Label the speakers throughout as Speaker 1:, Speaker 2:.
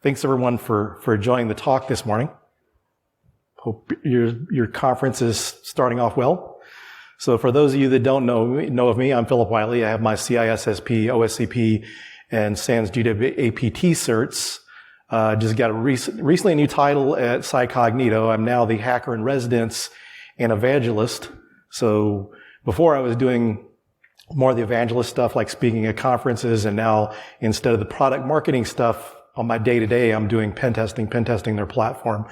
Speaker 1: Thanks everyone for joining the talk this morning. Hope your conference is starting off well. So for those of you that don't know of me, I'm Phillip Wylie. I have my CISSP, OSCP, and SANS GWAPT certs. Just got recently a new title at Psycognito. I'm now the hacker in residence and evangelist. So before I was doing more of the evangelist stuff like speaking at conferences, and now instead of the product marketing stuff on my day-to-day, I'm doing pentesting their platform.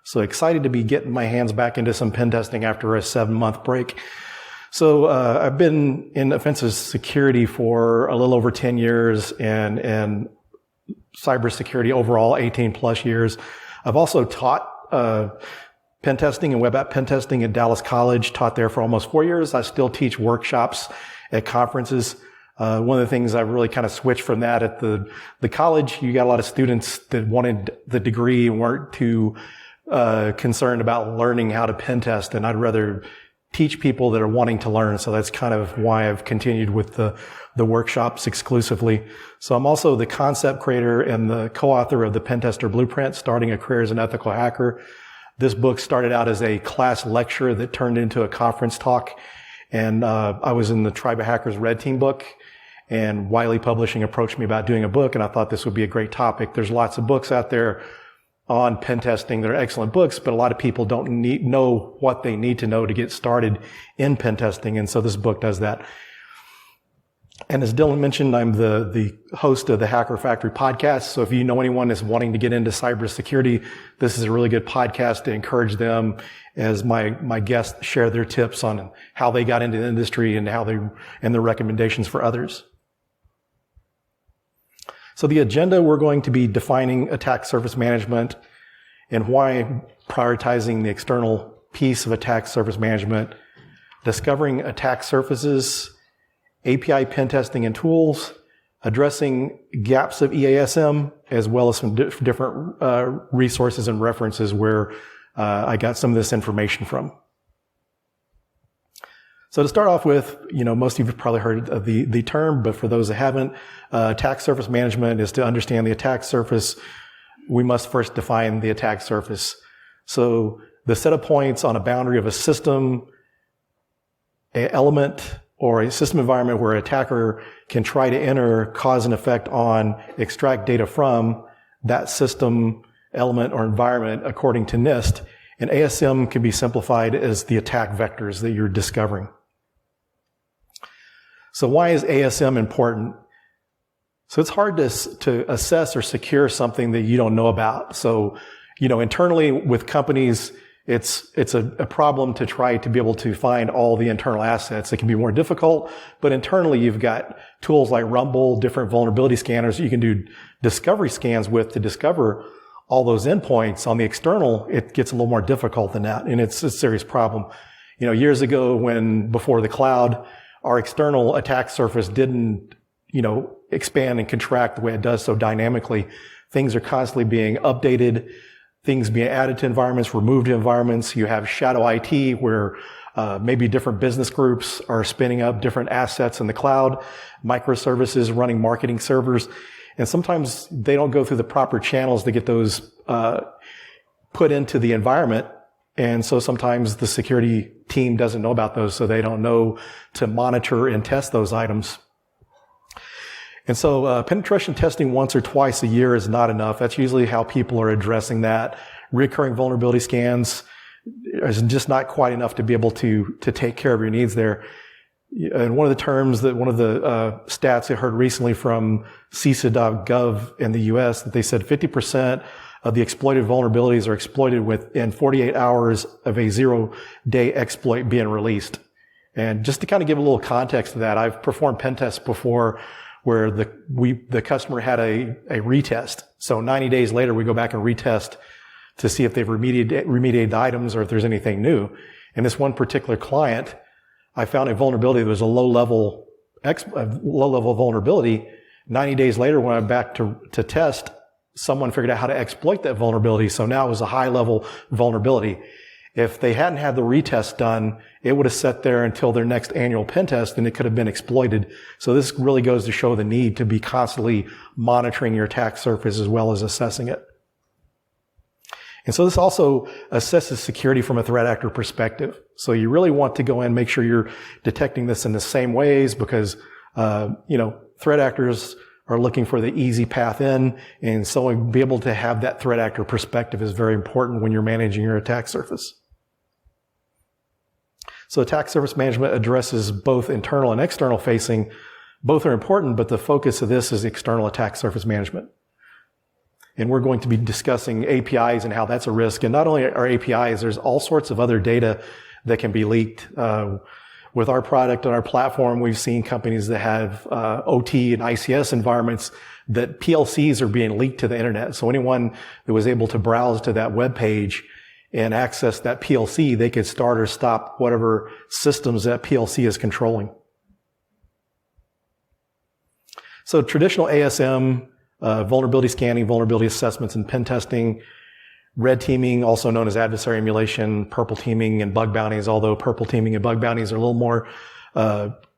Speaker 1: So excited to be getting my hands back into some pen testing after a 7-month break. So I've been in offensive security for a little over 10 years and cybersecurity overall 18 plus years. I've also taught pen testing and web app pen testing at Dallas College, taught there for almost 4 years. I still teach workshops at conferences. One of the things I've really kind of switched from that at the college, you got a lot of students that wanted the degree and weren't too concerned about learning how to pen test, and I'd rather teach people that are wanting to learn. So that's kind of why I've continued with the workshops exclusively. So I'm also the concept creator and the co-author of the Pentester Blueprint, Starting a Career as an Ethical Hacker. This book started out as a class lecture that turned into a conference talk. And I was in the Tribe of Hackers Red Team book, and Wiley Publishing approached me about doing a book, and I thought this would be a great topic. There's lots of books out there on pen testing. They're excellent books, but a lot of people don't know what they need to know to get started in pen testing, and so this book does that. And as Dylan mentioned, I'm the host of the Hacker Factory podcast. So if you know anyone that's wanting to get into cybersecurity, this is a really good podcast to encourage them as my guests share their tips on how they got into the industry and and their recommendations for others. So the agenda, we're going to be defining attack surface management and why prioritizing the external piece of attack surface management, discovering attack surfaces, API pen testing and tools, addressing gaps of EASM, as well as some different resources and references where I got some of this information from. So to start off with, most of you have probably heard of the term, but for those that haven't, attack surface management is to understand the attack surface. We must first define the attack surface. So the set of points on a boundary of a system, an element, or a system environment where an attacker can try to enter, cause an effect on, extract data from that system, element, or environment according to NIST. And ASM can be simplified as the attack vectors that you're discovering. So why is ASM important? So it's hard to assess or secure something that you don't know about. So, internally with companies, it's a problem to try to be able to find all the internal assets. It can be more difficult, but internally you've got tools like Rumble, different vulnerability scanners you can do discovery scans with to discover all those endpoints. On the external, it gets a little more difficult than that, and it's a serious problem. Years ago before the cloud, our external attack surface didn't, expand and contract the way it does so dynamically. Things are constantly being updated, things being added to environments, removed to environments. You have shadow IT where maybe different business groups are spinning up different assets in the cloud, microservices running marketing servers, and sometimes they don't go through the proper channels to get those put into the environment. And so sometimes the security team doesn't know about those, so they don't know to monitor and test those items. And so penetration testing once or twice a year is not enough. That's usually how people are addressing that. Recurring vulnerability scans is just not quite enough to be able to take care of your needs there. And one of the stats I heard recently from CISA.gov in the US, that they said 50% of the exploited vulnerabilities are exploited within 48 hours of a 0-day exploit being released. And just to kind of give a little context to that, I've performed pen tests before where the customer had a retest. So 90 days later, we go back and retest to see if they've remediated the items or if there's anything new. And this one particular client, I found a vulnerability that was a low-level vulnerability. 90 days later, when I went back to test, someone figured out how to exploit that vulnerability. So now it was a high-level vulnerability. If they hadn't had the retest done, it would have sat there until their next annual pen test and it could have been exploited. So this really goes to show the need to be constantly monitoring your attack surface as well as assessing it. And so this also assesses security from a threat actor perspective. So you really want to go in and make sure you're detecting this in the same ways because, threat actors are looking for the easy path in. And so be able to have that threat actor perspective is very important when you're managing your attack surface. So attack surface management addresses both internal and external facing. Both are important, but the focus of this is external attack surface management. And we're going to be discussing APIs and how that's a risk. And not only are APIs, there's all sorts of other data that can be leaked. With our product and our platform, we've seen companies that have OT and ICS environments that PLCs are being leaked to the internet. So anyone that was able to browse to that web page and access that PLC, they could start or stop whatever systems that PLC is controlling. So traditional ASM, vulnerability scanning, vulnerability assessments, and pen testing, red teaming, also known as adversary emulation, purple teaming, and bug bounties, although purple teaming and bug bounties are a little more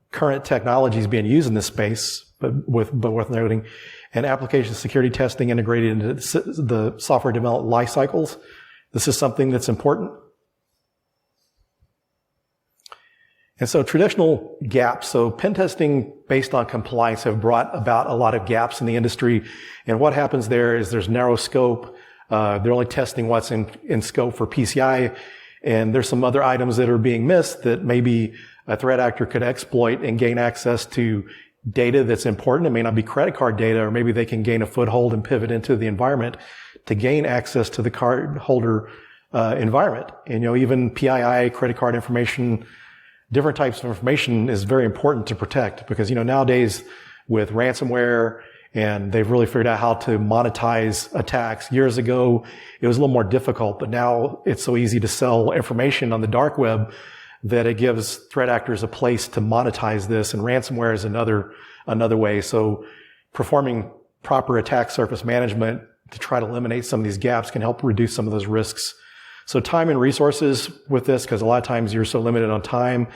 Speaker 1: current technologies being used in this space, but worth noting. And application security testing integrated into the software development life cycles. This is something that's important. And so traditional gaps, so pen testing based on compliance have brought about a lot of gaps in the industry. And what happens there is there's narrow scope. They're only testing what's in scope for PCI. And there's some other items that are being missed that maybe a threat actor could exploit and gain access to data that's important. It may not be credit card data, or maybe they can gain a foothold and pivot into the environment to gain access to the card holder environment. And, even PII, credit card information, different types of information is very important to protect because, nowadays with ransomware, and they've really figured out how to monetize attacks. Years ago, it was a little more difficult, but now it's so easy to sell information on the dark web that it gives threat actors a place to monetize this, and ransomware is another way. So performing proper attack surface management to try to eliminate some of these gaps can help reduce some of those risks. So time and resources with this, because a lot of times you're so limited on time,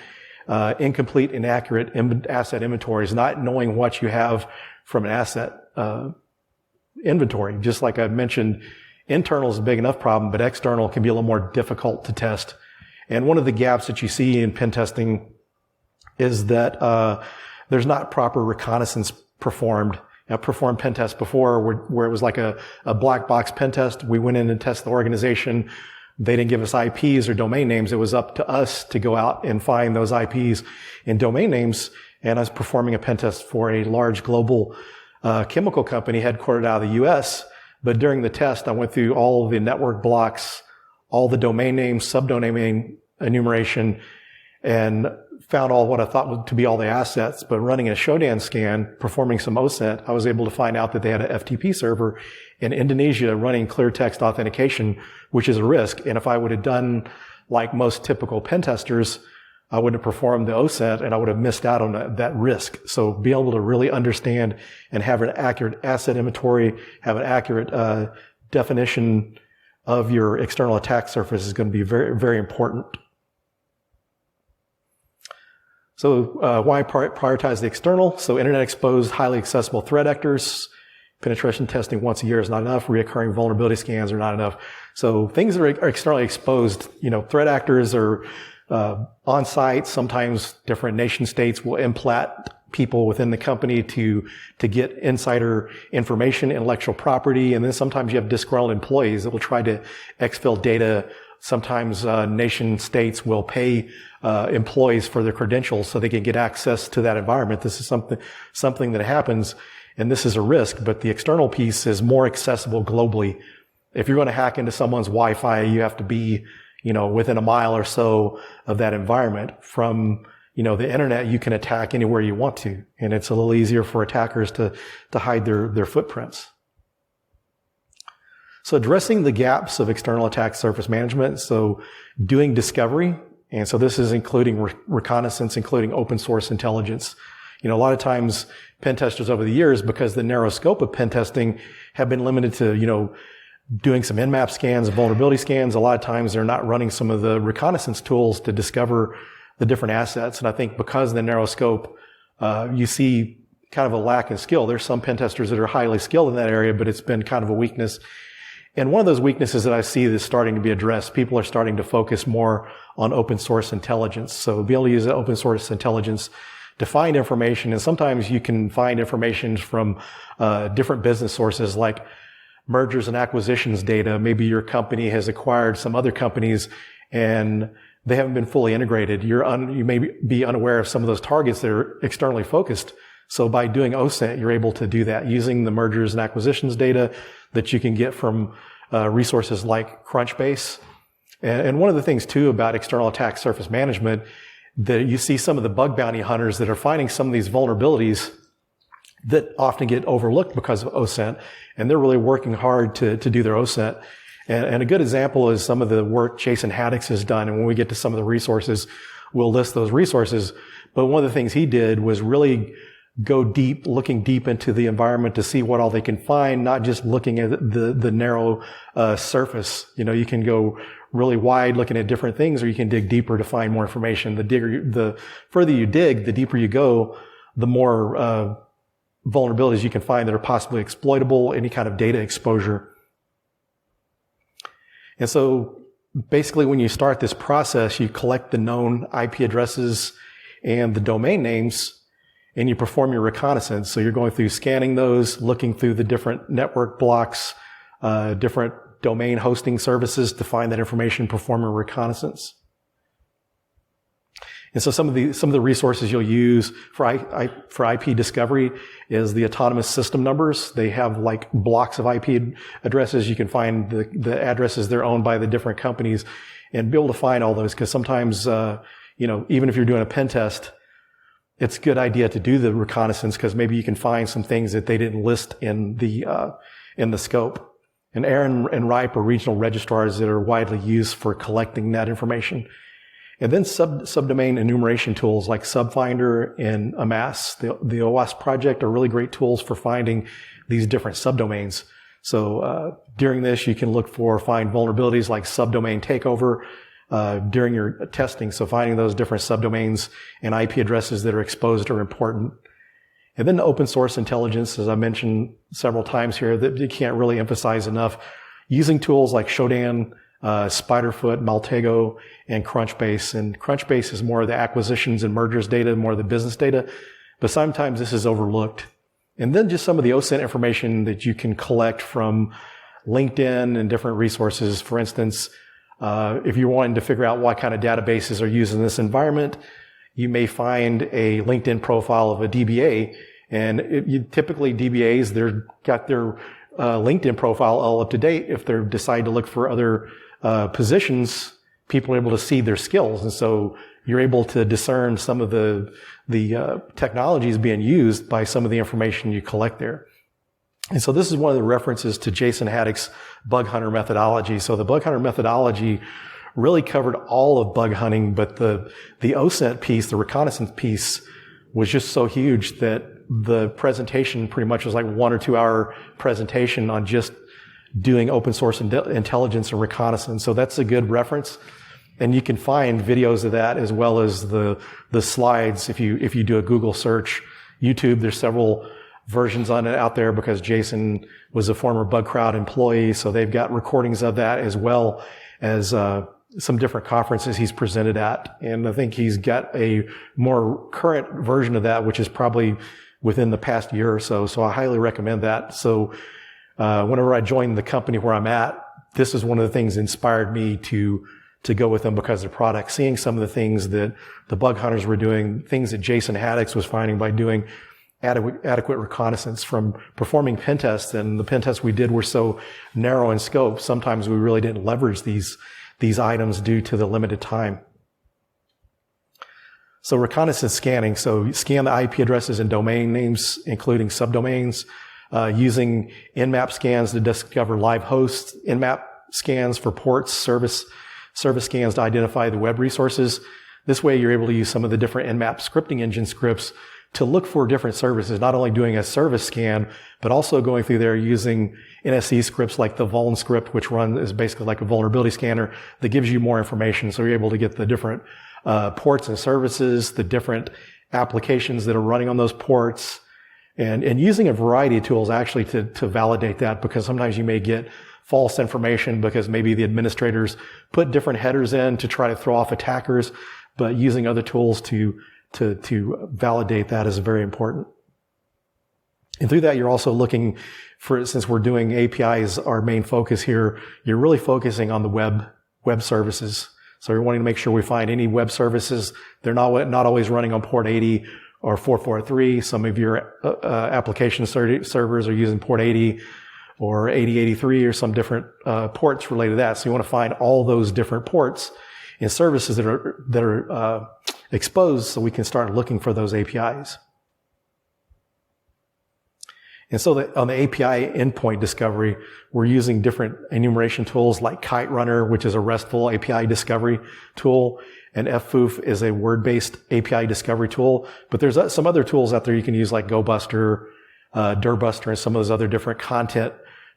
Speaker 1: incomplete, inaccurate asset inventories, not knowing what you have from an asset inventory. Just like I mentioned, internal is a big enough problem, but external can be a little more difficult to test. And one of the gaps that you see in pen testing is that there's not proper reconnaissance performed. I've performed pen tests before where it was like a black box pen test. We went in and tested the organization. They didn't give us IPs or domain names. It was up to us to go out and find those IPs and domain names. And I was performing a pen test for a large global chemical company headquartered out of the US. But during the test, I went through all of the network blocks, all the domain names, subdomain name enumeration, and found all what I thought to be all the assets. But running a Shodan scan, performing some OSINT, I was able to find out that they had a FTP server in Indonesia running clear text authentication, which is a risk. And if I would have done like most typical pen testers, I would have performed the OSINT and I would have missed out on that risk. So be able to really understand and have an accurate asset inventory, have an accurate definition of your external attack surface is going to be very, very important. So why prioritize the external? So internet exposed, highly accessible threat actors. Penetration testing once a year is not enough. Reoccurring vulnerability scans are not enough. So things that are externally exposed, threat actors are on site. Sometimes different nation states will implant people within the company to get insider information, intellectual property. And then sometimes you have disgruntled employees that will try to exfil data. Sometimes nation states will pay employees for their credentials so they can get access to that environment. This is something that happens, and this is a risk. But the external piece is more accessible globally. If you're going to hack into someone's Wi-Fi, you have to be within a mile or so of that environment. From the internet, you can attack anywhere you want to, and it's a little easier for attackers to hide their footprints. So addressing the gaps of external attack surface management, so doing discovery, and so this is including reconnaissance, including open source intelligence. A lot of times pen testers over the years, because the narrow scope of pen testing have been limited to, doing some Nmap scans, vulnerability scans. A lot of times they're not running some of the reconnaissance tools to discover the different assets. And I think because of the narrow scope, you see kind of a lack in skill. There's some pen testers that are highly skilled in that area, but it's been kind of a weakness. And one of those weaknesses that I see is starting to be addressed. People are starting to focus more on open source intelligence. So be able to use open source intelligence to find information. And sometimes you can find information from different business sources like mergers and acquisitions data. Maybe your company has acquired some other companies and they haven't been fully integrated. You may be unaware of some of those targets that are externally focused. So by doing OSINT, you're able to do that using the mergers and acquisitions data that you can get from resources like Crunchbase. And one of the things too about external attack surface management, that you see some of the bug bounty hunters that are finding some of these vulnerabilities that often get overlooked because of OSINT, and they're really working hard to do their OSINT. And a good example is some of the work Jason Haddix has done, and when we get to some of the resources, we'll list those resources. But one of the things he did was really go deep, looking deep into the environment to see what all they can find, not just looking at the narrow surface. You can go really wide looking at different things, or you can dig deeper to find more information. The further you dig, the deeper you go, the more vulnerabilities you can find that are possibly exploitable, any kind of data exposure. And so basically when you start this process, you collect the known IP addresses and the domain names, and you perform your reconnaissance. So you're going through scanning those, looking through the different network blocks, different domain hosting services to find that information, performing reconnaissance. And so some of the resources you'll use for IP discovery is the autonomous system numbers. They have like blocks of IP addresses. You can find the addresses that are owned by the different companies and be able to find all those, because sometimes, even if you're doing a pen test, it's a good idea to do the reconnaissance because maybe you can find some things that they didn't list in the scope. And ARIN and RIPE are regional registrars that are widely used for collecting that information. And then subdomain enumeration tools like Subfinder and Amass, the OWASP project, are really great tools for finding these different subdomains. So during this, you can find vulnerabilities like subdomain takeover during your testing. So finding those different subdomains and IP addresses that are exposed are important. And then the open source intelligence, as I mentioned several times here, that you can't really emphasize enough. Using tools like Shodan, Spiderfoot, Maltego, and Crunchbase. And Crunchbase is more of the acquisitions and mergers data, more of the business data, but sometimes this is overlooked. And then just some of the OSINT information that you can collect from LinkedIn and different resources. For instance, if you're wanting to figure out what kind of databases are used in this environment, you may find a LinkedIn profile of a DBA, and typically DBAs, they've got their LinkedIn profile all up to date. If they decide to look for other positions, people are able to see their skills, and so you're able to discern some of the technologies being used by some of the information you collect there. And so this is one of the references to Jason Haddix's bug hunter methodology. So the bug hunter methodology really covered all of bug hunting, but the OSINT piece, the reconnaissance piece, was just so huge that the presentation pretty much was like 1 or 2 hour presentation on just doing open source intelligence and reconnaissance. So that's a good reference. And you can find videos of that as well as the slides if you do a Google search. YouTube, there's several versions on it out there because Jason was a former BugCrowd employee, so they've got recordings of that as well as some different conferences he's presented at. And I think he's got a more current version of that, which is probably within the past year or so. So I highly recommend that. So whenever I joined the company where I'm at, this is one of the things that inspired me to go with them because of the product. Seeing some of the things that the bug hunters were doing, things that Jason Haddix was finding by doing adequate reconnaissance from performing pen tests, and the pen tests we did were so narrow in scope. Sometimes we really didn't leverage these items due to the limited time. So reconnaissance scanning. So you scan the IP addresses and domain names, including subdomains, using Nmap scans to discover live hosts, Nmap scans for ports, service scans to identify the web resources. This way you're able to use some of the different Nmap scripting engine scripts to look for different services, not only doing a service scan, but also going through there using NSE scripts like the vuln script, which is basically like a vulnerability scanner that gives you more information. So you're able to get the different ports and services, the different applications that are running on those ports, and using a variety of tools actually to validate that, because sometimes you may get false information because maybe the administrators put different headers in to try to throw off attackers, but using other tools to validate that is very important. And through that, you're also looking for, since we're doing APIs, our main focus here, you're really focusing on the web services. So you're wanting to make sure we find any web services. They're not always running on port 80 or 443. Some of your application servers are using port 80 or 8083 or some different ports related to that. So you want to find all those different ports and services that are exposed, so we can start looking for those APIs. And so on the API endpoint discovery, we're using different enumeration tools like Kite Runner, which is a RESTful API discovery tool, and FFoof is a word-based API discovery tool. But there's some other tools out there you can use, like GoBuster, Dirbuster, and some of those other different content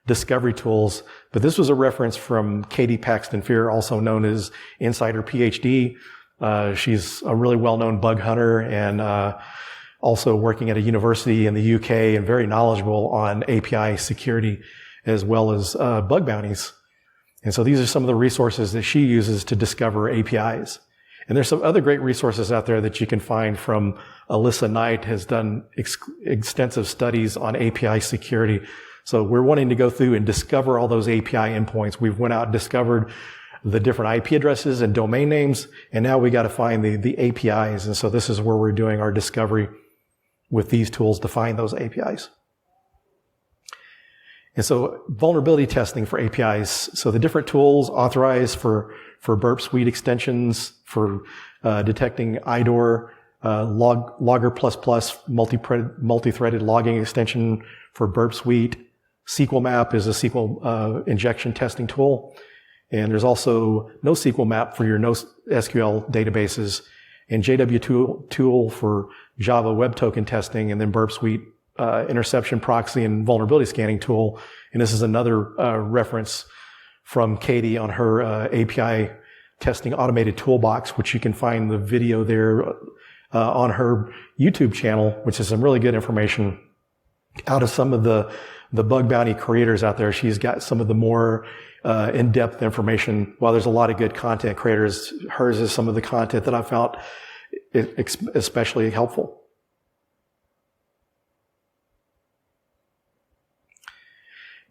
Speaker 1: discovery tools. But this was a reference from Katie Paxton Fear, also known as Insider PhD. She's a really well-known bug hunter and also working at a university in the UK and very knowledgeable on API security as well as bug bounties. And so these are some of the resources that she uses to discover APIs. And there's some other great resources out there that you can find from Alyssa Knight, has done extensive studies on API security. So we're wanting to go through and discover all those API endpoints. We've went out and discovered the different IP addresses and domain names, and now we got to find the APIs. And so this is where we're doing our discovery with these tools to find those APIs. And so vulnerability testing for APIs. So the different tools authorized for Burp Suite extensions, for detecting IDOR, Logger++, multi-threaded logging extension for Burp Suite. SQL Map is a SQL injection testing tool. And there's also NoSQL Map for your NoSQL databases, and JW tool for Java Web Token testing, and then Burp Suite interception proxy and vulnerability scanning tool. And this is another reference from Katie on her API testing automated toolbox, which you can find the video there on her YouTube channel, which is some really good information out of some of the bug bounty creators out there. She's got some of the more in-depth information. While there's a lot of good content creators, hers is some of the content that I found especially helpful.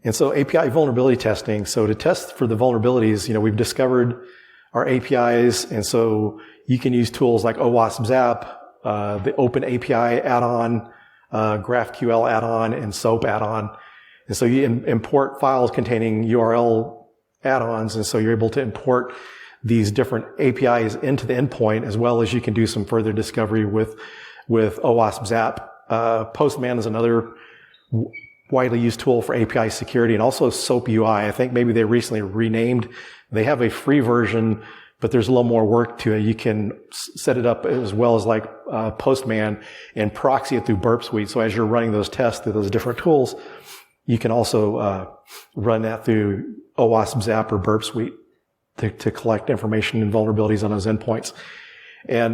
Speaker 1: And so API vulnerability testing. So to test for the vulnerabilities, we've discovered our APIs, and so you can use tools like OWASP Zap, the Open API add-on, GraphQL add-on, and SOAP add-on. And so you import files containing URL add-ons, and so you're able to import these different APIs into the endpoint, as well as you can do some further discovery with OWASP Zap. Postman is another widely used tool for API security, and also SOAP UI. I think maybe they recently renamed. They have a free version, but there's a little more work to it. You can set it up as well as like Postman and proxy it through Burp Suite. So as you're running those tests through those different tools, you can also run that through OWASP Zap or Burp Suite to collect information and vulnerabilities on those endpoints. And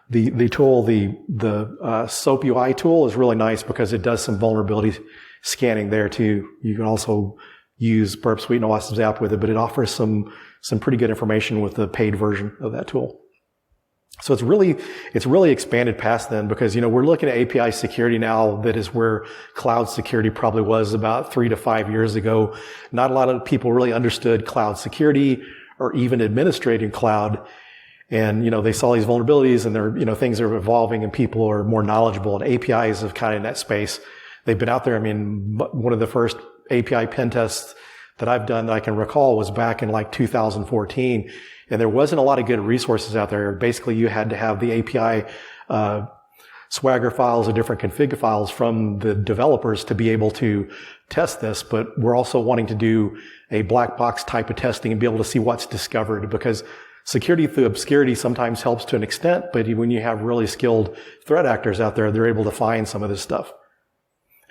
Speaker 1: the tool, the SOAP UI tool is really nice because it does some vulnerability scanning there too. You can also use Burp Suite and OWASP Zap with it, but it offers some pretty good information with the paid version of that tool. So it's really expanded past then, because, we're looking at API security now that is where cloud security probably was about 3 to 5 years ago. Not a lot of people really understood cloud security or even administrating cloud. And, they saw these vulnerabilities and they're, things are evolving and people are more knowledgeable, and APIs have kind of in that space. They've been out there. I mean, one of the first API pen tests that I've done that I can recall was back in like 2014. And there wasn't a lot of good resources out there. Basically, you had to have the API Swagger files or different config files from the developers to be able to test this. But we're also wanting to do a black box type of testing and be able to see what's discovered, because Security through obscurity sometimes helps to an extent, but when you have really skilled threat actors out there, they're able to find some of this stuff.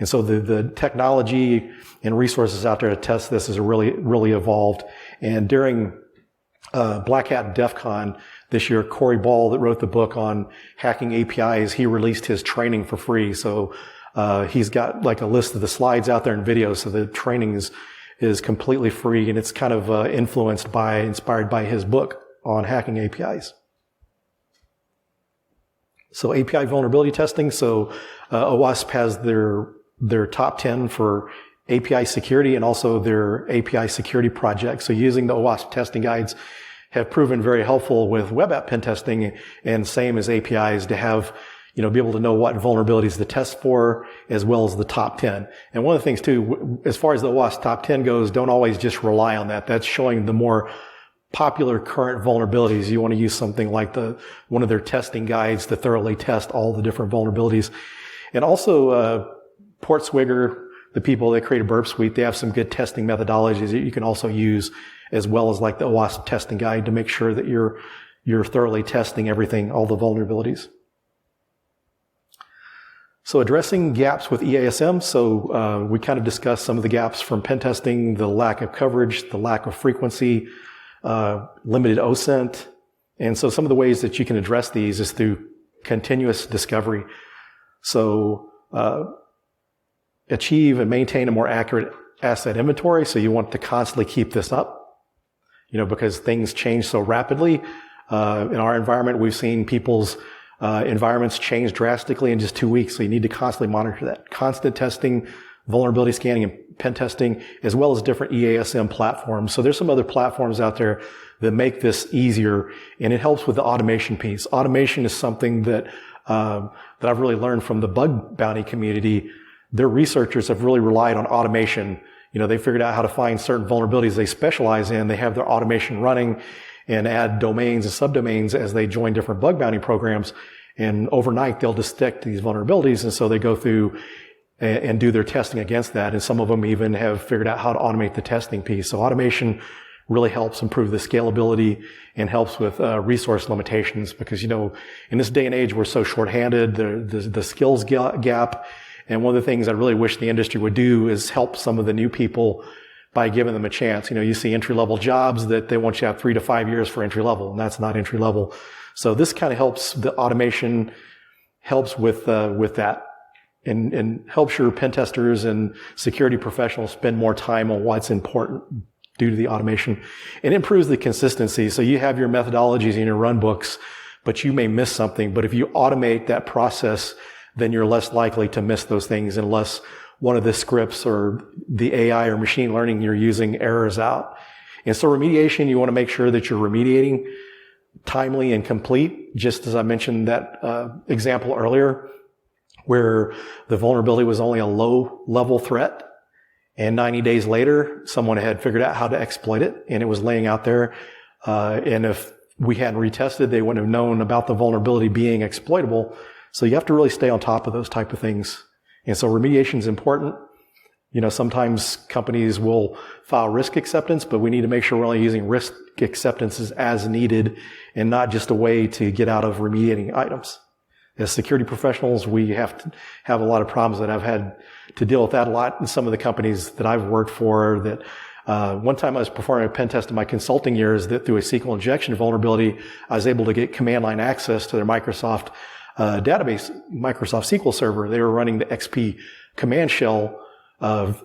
Speaker 1: And so the technology and resources out there to test this is really, really evolved. And during Black Hat DEF CON this year, Corey Ball, that wrote the book on hacking APIs, he released his training for free. So he's got like a list of the slides out there and videos. So the training is completely free, and it's kind of inspired by his book on hacking APIs. So API vulnerability testing. So OWASP has their top 10 for API security and also their API security project. So using the OWASP testing guides have proven very helpful with web app pen testing, and same as APIs, to have, be able to know what vulnerabilities to test for, as well as the top 10. And one of the things too, as far as the OWASP top 10 goes, don't always just rely on that. That's showing the more popular current vulnerabilities. You want to use something like one of their testing guides to thoroughly test all the different vulnerabilities. And also, Portswigger, the people that created Burp Suite, they have some good testing methodologies that you can also use, as well as like the OWASP testing guide, to make sure that you're thoroughly testing everything, all the vulnerabilities. So addressing gaps with EASM. So we kind of discussed some of the gaps from pen testing, the lack of coverage, the lack of frequency, limited OSINT. And so some of the ways that you can address these is through continuous discovery. So achieve and maintain a more accurate asset inventory. So you want to constantly keep this up, because things change so rapidly. In our environment, we've seen people's environments change drastically in just 2 weeks. So you need to constantly monitor that. Constant testing, vulnerability scanning, and pen testing, as well as different EASM platforms. So there's some other platforms out there that make this easier, and it helps with the automation piece. Automation is something that I've really learned from the bug bounty community. Their researchers have really relied on automation. They figured out how to find certain vulnerabilities they specialize in. They have their automation running and add domains and subdomains as they join different bug bounty programs. And overnight, they'll detect these vulnerabilities. And so they go through and do their testing against that. And some of them even have figured out how to automate the testing piece. So automation really helps improve the scalability and helps with resource limitations, because, in this day and age, we're so shorthanded, the skills gap. And one of the things I really wish the industry would do is help some of the new people by giving them a chance. You see entry-level jobs that they want you to have 3 to 5 years for entry-level, and that's not entry-level. So this kind of helps, the automation helps with that, and helps your pen testers and security professionals spend more time on what's important due to the automation. It improves the consistency. So you have your methodologies in your run books, but you may miss something. But if you automate that process, then you're less likely to miss those things unless one of the scripts or the AI or machine learning you're using errors out. And so remediation, you want to make sure that you're remediating timely and complete, just as I mentioned that example earlier, where the vulnerability was only a low-level threat, and 90 days later, someone had figured out how to exploit it, and it was laying out there. And if we hadn't retested, they wouldn't have known about the vulnerability being exploitable. So you have to really stay on top of those type of things. And so remediation is important. Sometimes companies will file risk acceptance, but we need to make sure we're only using risk acceptances as needed and not just a way to get out of remediating items. As security professionals, we have to have a lot of problems that I've had to deal with that a lot in some of the companies that I've worked for. That one time I was performing a pen test in my consulting years that through a SQL injection vulnerability, I was able to get command line access to their Microsoft database, Microsoft SQL server. They were running the XP command shell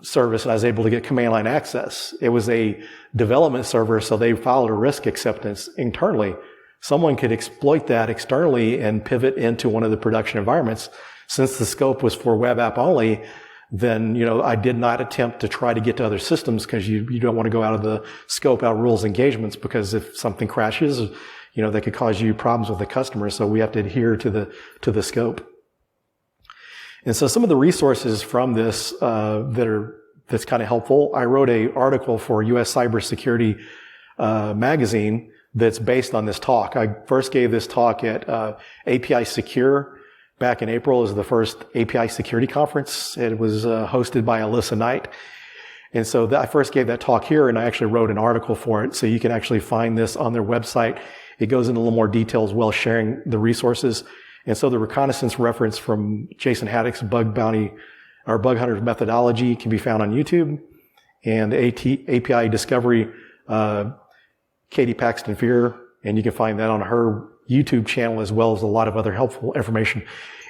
Speaker 1: service, and I was able to get command line access. It was a development server, so they filed a risk acceptance internally. Someone could exploit that externally and pivot into one of the production environments. Since the scope was for web app only, then, I did not attempt to try to get to other systems, because you don't want to go out of the scope, out of rules engagements, because if something crashes, that could cause you problems with the customer. So we have to adhere to the scope. And so some of the resources from this, that's kind of helpful. I wrote an article for US Cybersecurity, magazine that's based on this talk. I first gave this talk at, API Secure back in April. It was the first API security conference. It was, hosted by Alyssa Knight. And so I first gave that talk here, and I actually wrote an article for it. So you can actually find this on their website. it goes into a little more detail as well, sharing the resources. And so the reconnaissance reference from Jason Haddock's bug hunter methodology can be found on YouTube. And API discovery, Katie Paxton Fear, and you can find that on her YouTube channel as well as a lot of other helpful information.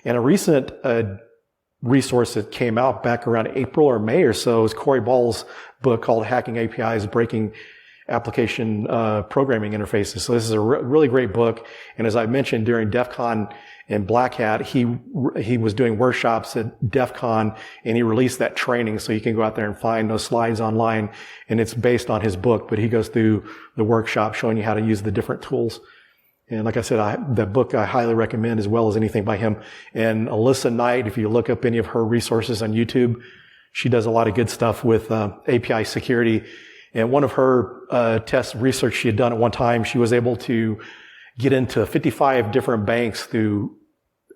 Speaker 1: And a recent resource that came out back around April or May or so is Corey Ball's book called Hacking APIs, Breaking Application Programming Interfaces. So this is a really great book. And as I mentioned during DEF CON and Black Hat, he was doing workshops at DEF CON and he released that training. So you can go out there and find those slides online, and it's based on his book, but he goes through the workshop showing you how to use the different tools. And like I said, that book I highly recommend as well as anything by him. And Alyssa Knight, if you look up any of her resources on YouTube, she does a lot of good stuff with API security. And one of her test research she had done at one time, she was able to get into 55 different banks through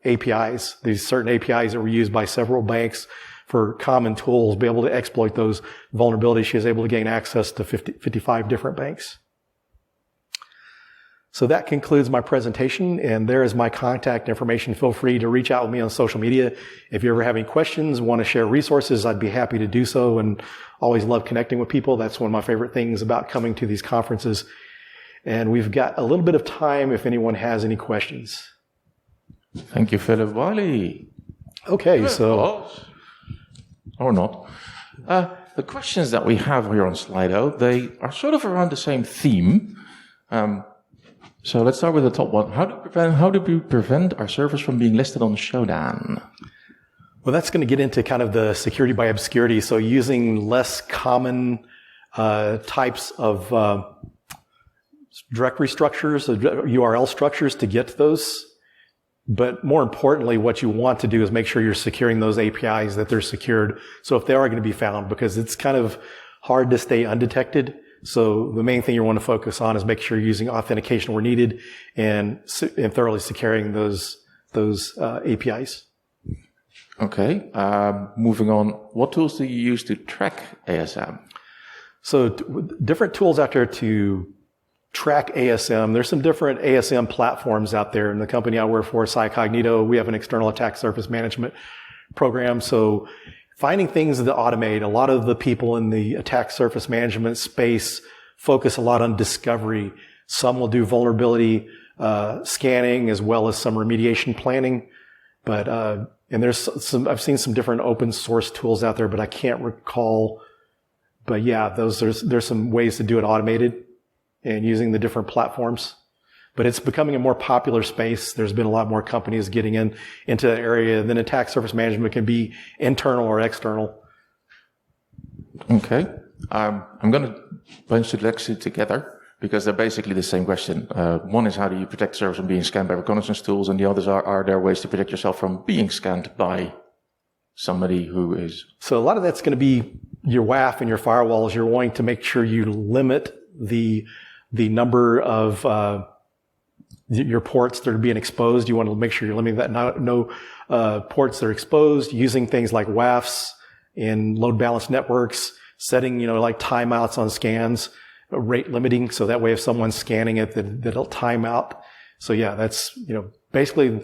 Speaker 1: APIs, these certain APIs that were used by several banks for common tools, be able to exploit those vulnerabilities. She was able to gain access to 55 different banks. So that concludes my presentation, and there is my contact information. Feel free to reach out with me on social media. If you ever have any questions, want to share resources, I'd be happy to do so, and always love connecting with people. That's one of my favorite things about coming to these conferences. And we've got a little bit of time if anyone has any questions.
Speaker 2: Thank you, Phillip Wylie.
Speaker 1: Okay, so...
Speaker 2: Or not. The questions that we have here on Slido, they are sort of around the same theme. So let's start with the top one. How do we prevent our servers from being listed on Shodan?
Speaker 1: Well, that's going to get into kind of the security by obscurity. So using less common types of directory structures, URL structures to get to those. But more importantly, what you want to do is make sure you're securing those APIs, that they're secured. So if they are going to be found, because it's kind of hard to stay undetected. So the main thing you want to focus on is make sure you're using authentication where needed and thoroughly securing those APIs.
Speaker 2: Okay. Moving on. What tools do you use to track ASM?
Speaker 1: So different tools out there to track ASM. There's some different ASM platforms out there. In the company I work for, Cycognito, we have an external attack surface management program. So finding things that automate. A lot of the people in the attack surface management space focus a lot on discovery. Some will do vulnerability scanning as well as some remediation planning. But and I've seen some different open source tools out there, but I can't recall. But yeah, there's some ways to do it automated and using the different platforms. But it's becoming a more popular space. There's been a lot more companies getting into that area. Then attack surface management can be internal or external.
Speaker 2: Okay. I'm going to bunch the lectures together because they're basically the same question. One is how do you protect servers from being scanned by reconnaissance tools, and the others are there ways to protect yourself from being scanned by somebody who is...
Speaker 1: So a lot of that's going to be your WAF and your firewalls. You're wanting to make sure you limit the number of your ports that are being exposed. You want to make sure you're limiting that. No ports that are exposed, using things like WAFs in load balance networks, setting, like timeouts on scans, rate limiting. So that way if someone's scanning it, that it'll time out. So yeah, that's, basically,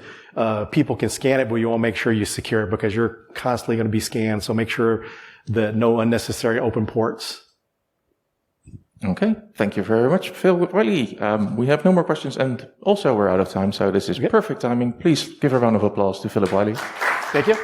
Speaker 1: people can scan it, but you want to make sure you secure it because you're constantly going to be scanned. So make sure that no unnecessary open ports.
Speaker 2: Okay, thank you very much, Phillip Wylie. We have no more questions, and also we're out of time, so this is perfect timing. Please give a round of applause to Phillip Wylie.
Speaker 1: Thank you.